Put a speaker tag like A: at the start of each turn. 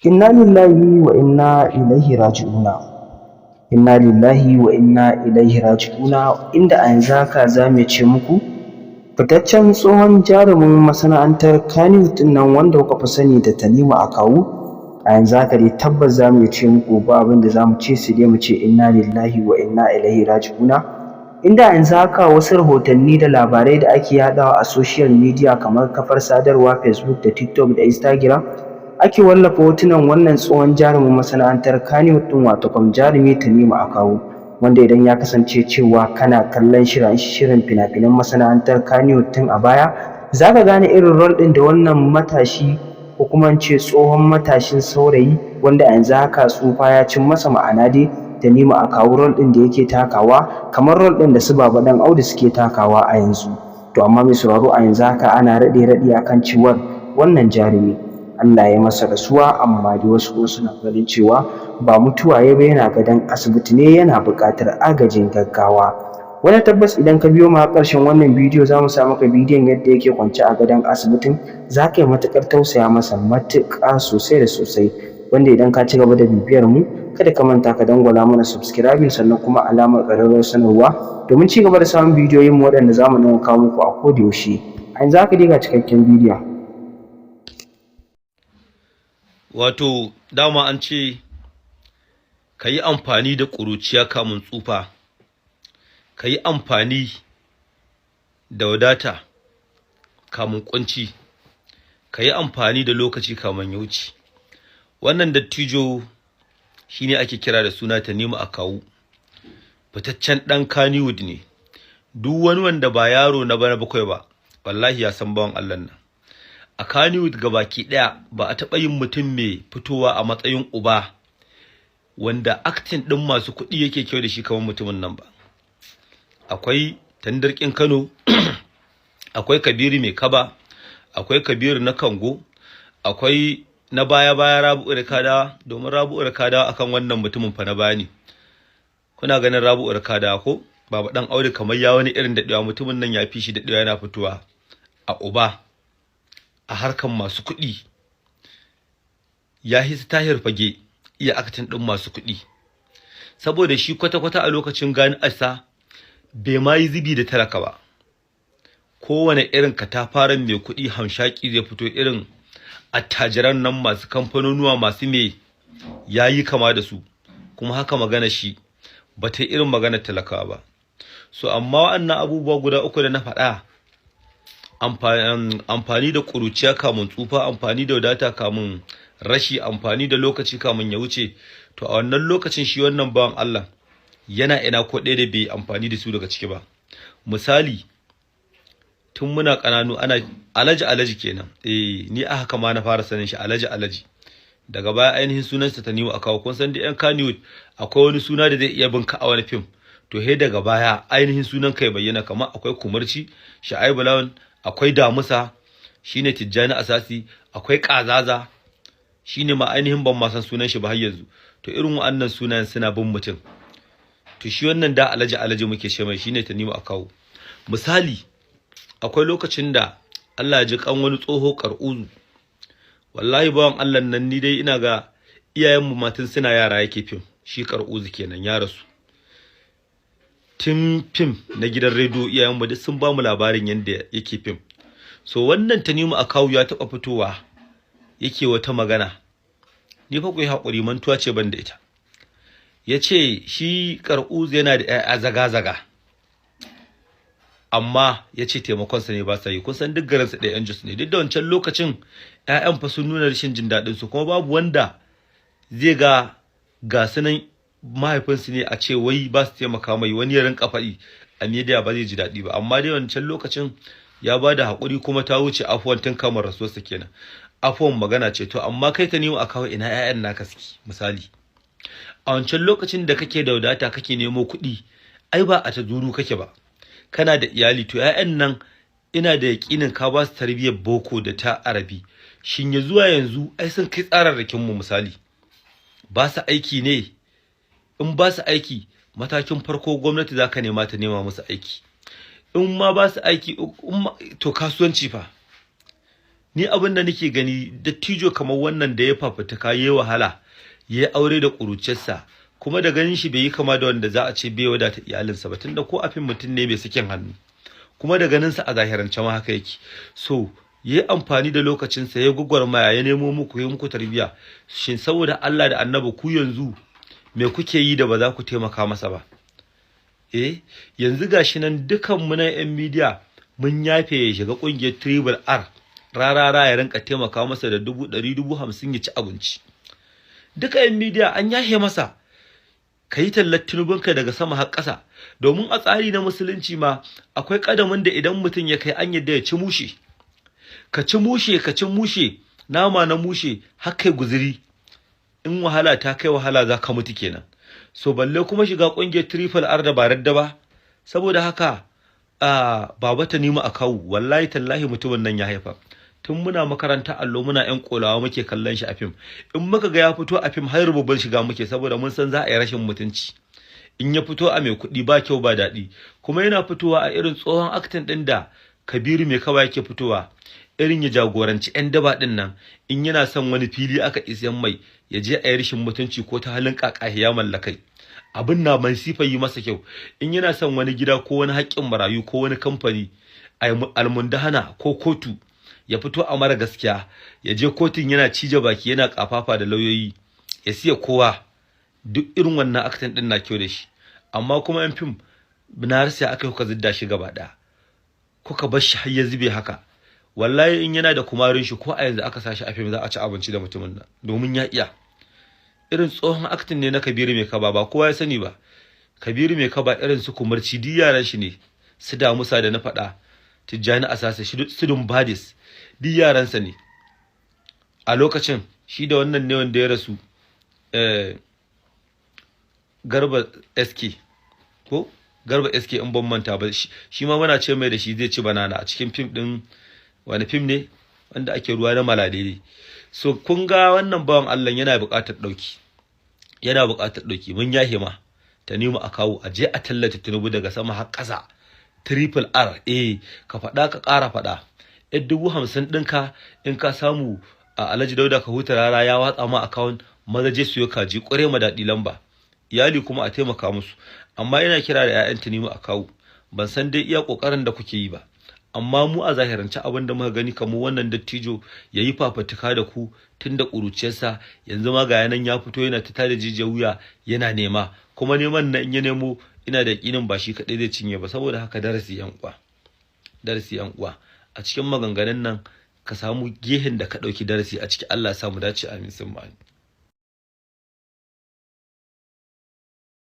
A: Inna lillahi wa inna ilaihi raji'una. Inna lillahi wa inna ilaihi raji'una, inda a yanzu haka za mu ce muku fitaccen tsohon jarumin masana'antar Kannywood ɗin nan wanda kuka fi sani da Tanimu Akawu, a yanzu haka dai tabbas za mu ce muku ba abin da za mu ce sai dai mu ce inna lillahi wa inna ilaihi raji'una. Inda a yanzu haka wasu rahotanni da labarai da ake yaɗawa a social media kamar kafar sadarwa Facebook da TikTok da Instagram ake wallafa hotunan wannan tsohon jarumin masana'antar Kannywood ɗin wato jarumi Tanimu Akawu, wanda idan ya kasance cewa kana kallon shirin fina-finan masana'antar Kannywood tun a baya, za ka gane irin role ɗin da wannan matashi ko kuma in ce tsohon matashin saurayi wanda a yanzu haka tsufa ya cin masa, ma'ana dai Tanimu Akawu role ɗin da yake takawa kamar role ɗin da su Baba Ɗan Audu suke takawa a yanzu. To amma mai sauraro, a yanzu haka ana raɗe-raɗi akan cewar wannan jarumi Allah ya masa rasuwa, amma dai wasu kuma suna ganin cewa ba mutuwa ya ba, yana gadon asibiti ne, yana buƙatar agajin gaggawa. Wani tabbas idan ka biyo mu har ƙarshen wannan bidiyo za mu sa maka bidiyon yadda yake kwance a gadon asibitin, za ka yi matuƙar tausaya masa matuƙa sosai da sosai, wanda idan ka ci gaba da bibiyar mu kada ka manta ka dangwala mana subscribing sannan kuma alamar ƙararrawar sanarwa domin ci gaba da samun bidiyoyin mu waɗanda za mu dinga kawo muku a koda yaushe. A yanzu haka dai ga cikakken bidiyon.
B: Wato dama an ce ka yi amfani da ƙuruciya kamun tsufa, ka yi amfani da wadata kamun ƙunci, ka yi amfani da lokaci kamun ya wuce. Wannan dattijo shi ne ake kira da suna Tanimu Akawu, fitaccen ɗan Kannywood ne. Duk wani wanda ba yaro na bana bakwai ba wallahi ya san bawan Allah nan. A Kannywood gabaki ɗaya ba a taɓa yin mutum mai fitowa a matsayin uba wanda acting ɗin masu kuɗi yake kyau da shi kamar mutumin nan ba. Akwai Tandarkin Kano, akwai Kabiru Mai Kaba, akwai Kabiru na Kango, akwai na baya-baya Rabu'u Rikadawa, domin Rabu'u Rikadawa akan wannan mutumin fa na bani. Kuna ganin Rabu'u Rikadawa ko? Baba Ɗan Audu kamar ya wani irin daɗewa, mutumin nan ya fi shi daɗewa yana fitowa a uba a harkan masu kuɗi. Ya hisi Tahir Fage iya aktin ɗin masu kuɗi, saboda shi kwata-kwata a lokacin gani asa bai ma yi zubi da talaka ba. Kowane irin katafaren mai kuɗi hamshaki zai fito, irin attajiran nan masu kamfanonuwa masu me yayi kama da su, kuma haka magana shi ba ta irin maganar talakawa ba. So amma wa'annan abubuwa guda uku da na faɗa, amfani da ƙuruciya kamun tsufa, amfani da wadata kamun rashi, amfani da lokaci kamun ya wuce, to a wannan lokacin shi wannan bawan Allah yana ina ko ɗaya da bai amfani da su daga ciki ba. Misali, tun muna ƙananu ana Alhaji kenan, ni a haka ma na fara sanin shi Alhaji. Daga baya ainihin sunansa Tanimu Akawu. Kun san da yan Kannywood akwai wani suna da zai iya binka a wani fim, to he daga baya ainihin sunan kai bayyana, kamar akwai Kumarci, Sha'ibu Lawan, akwai Damusa shine Tijjani Asasi, akwai Kazaza shine ma ainihin ban ma san sunan shi ba har yanzu. To irin wa'annan sunayen suna bin mutum, to shi wannan da Alhaji muke ce mai, shine Tanimu Akawu. Misali, akwai lokacin da Allah ya ji kan wani tsoho Kar'uzu, wallahi bawan Allah nan ni dai ina ga iyayenmu matan suna yara yake fim, shi Kar'uzu kenan ya rasu. Tun fim na gidan rediyo iyayenmu duk sun ba mu labarin yadda yake fim. So wannan Tanimu Akawu ya taɓa fitowa yake wata magana, ni fa ku yi haƙuri mantuwa ce ban da ita. Ya ce shi Kar'uzu yana da 'ya'ya zaga-zaga, amma ya ce taimakonsa ne ba sa yi. Kusan duk garinsa ɗaya 'yan Jos ne, duk da wancan lokacin 'ya'yan fa sun nuna rashin jin daɗinsu, kuma babu wanda zai ga sunan mahaifinsu ne a ce wai ba su taimaka mai, wani ya rinka faɗi a media ba zai ji daɗi ba. Amma dai wancan lokacin ya ba da haƙuri kuma ta wuce afuwan tun kamar rasuwarsa kenan. Afuwan magana ce. To amma kai Tanimu Akawu ina 'ya'yan naka suke? Misali, a wancan lokacin da kake da wadata kake nemo kuɗi, ai ba a ta zuru kake ba, kana da iyali. To 'ya'yan nan ina da yaƙinin ka ba su tarbiyyar boko da ta arabi. Shin ya zuwa yanzu ai sun kai tsararrakin mu. Misali, ba su aiki ne? In ba su aiki, matakin farko gwamnati za ka nema ta nema musu aiki. In ma ba su aiki, to kasuwanci fa. ni abin da nake gani dattijo kamar wannan da ya fafutuka yayi wahala yayi aure da ƙuruciyarsa kuma da ganin shi bai yi kama da wanda za a ce bai wadata iyalinsa ba tunda ko afin mutum ne bai sakin hannu kuma da ganin sa a zahirance ma haka yake so yayi amfani da lokacinsa ya gugurmaya ya nemo muku yi muku tarbiya shin saboda Allah da Annabi ku yanzu me kuke yi da ba za ku taimaka masa ba yanzu gashi nan dukan mu na yan media mun yafe ya shiga kungiyar Triple R rarara ya rinka taimaka masa da 100 50 ya ci abinci duka yan media an yahe masa kai tallar tunubinka daga sama har ƙasa domin a tsari na musulunci ma akwai kadamin da idan mutum ya kai an yadda ya ci mushe ka ci mushe nama na mushe har kai guzuri in wahala ta kai wahala za ka mutu kenan so balle kuma shiga kungiyar Triple R da ba radda ba saboda haka baba ta nima a kawu wallahi tallahi mutumin nan ya haifa tun muna makaranta allo muna yan kolawa muke kallon shi a fim in muka ga ya fito a fim har rububin shiga muke saboda mun san za a yi rashin mutunci in ya fito a mai kuɗi ba kyau ba daɗi kuma yana fitowa a irin tsohon aktin ɗin da Kabiru mai kawai yake fitowa irin ya jagoranci 'yan daba ɗin nan in yana son wani fili aka isiyan mai ya je a yi rashin mutunci ko ta halin ƙaƙahi ya mallakai abin na mai sifa yi masa kyau in yana son wani gida ko wani haƙƙin marayu ko wani kamfani a almundahana ko kotu ya fito a mara gaskiya ya je kotun yana cije baki yana ƙafafa da lauyoyi ya siya kowa duk irin wannan aktin ɗin na kyau da shi amma kuma 'yan fim na rasa aka kuka zidda shi gaba ɗaya kuka bar shi har ya zube haka wallahi in yana da kumarin shi ko a yanzu aka sashi a fim za a ci abinci da mutumin nan domin ya iya irin tsohon aktin ne na Kabiru mai kaba ba kowa ya sani ba Kabiru mai kaba irin su kumarci duk yaran shi ne su damusa da na faɗa Tijjani Asasa Sidun Badis duk yaransa ne a lokacin shi da wannan ne wanda ya rasu Garba SK ko Garba SK in ban manta ba shi ma muna ce mai da shi zai ci banana a cikin fim din wani fim ne wanda ake ruwa na maladere so kun ga wannan bawan Allah yana buƙatar ɗauki mun yahe ma ta nemo a kawo a je a tallata Tinubu daga sama har ƙasa Triple R ka faɗa ka ƙara faɗa 50,000 ɗinka in ka samu a Alhaji Dauda ka huta rara ya watsa ma account maza je su yi kaji ƙware ma daɗi lamba iyali kuma a taimaka musu amma ina kira da 'ya'yan Tinubu a kawo ban san dai iya ƙoƙarin da kuke yi ba amma mu a zahirance abin da muka gani kamar wannan dattijo yayi fafatuka da ku tun da ƙuruciyarsa yanzu ma ga yanan ya fito yana ta tada jijiyar wuya yana nema kuma neman nan in ya nemo ina da yakinin ba shi kaɗai zai cinye ba saboda haka darasi yan uwa a cikin maganganun nan ka samu gehen da ka ɗauki darasi a ciki Allah ya sa mu dace amin sun ma'ani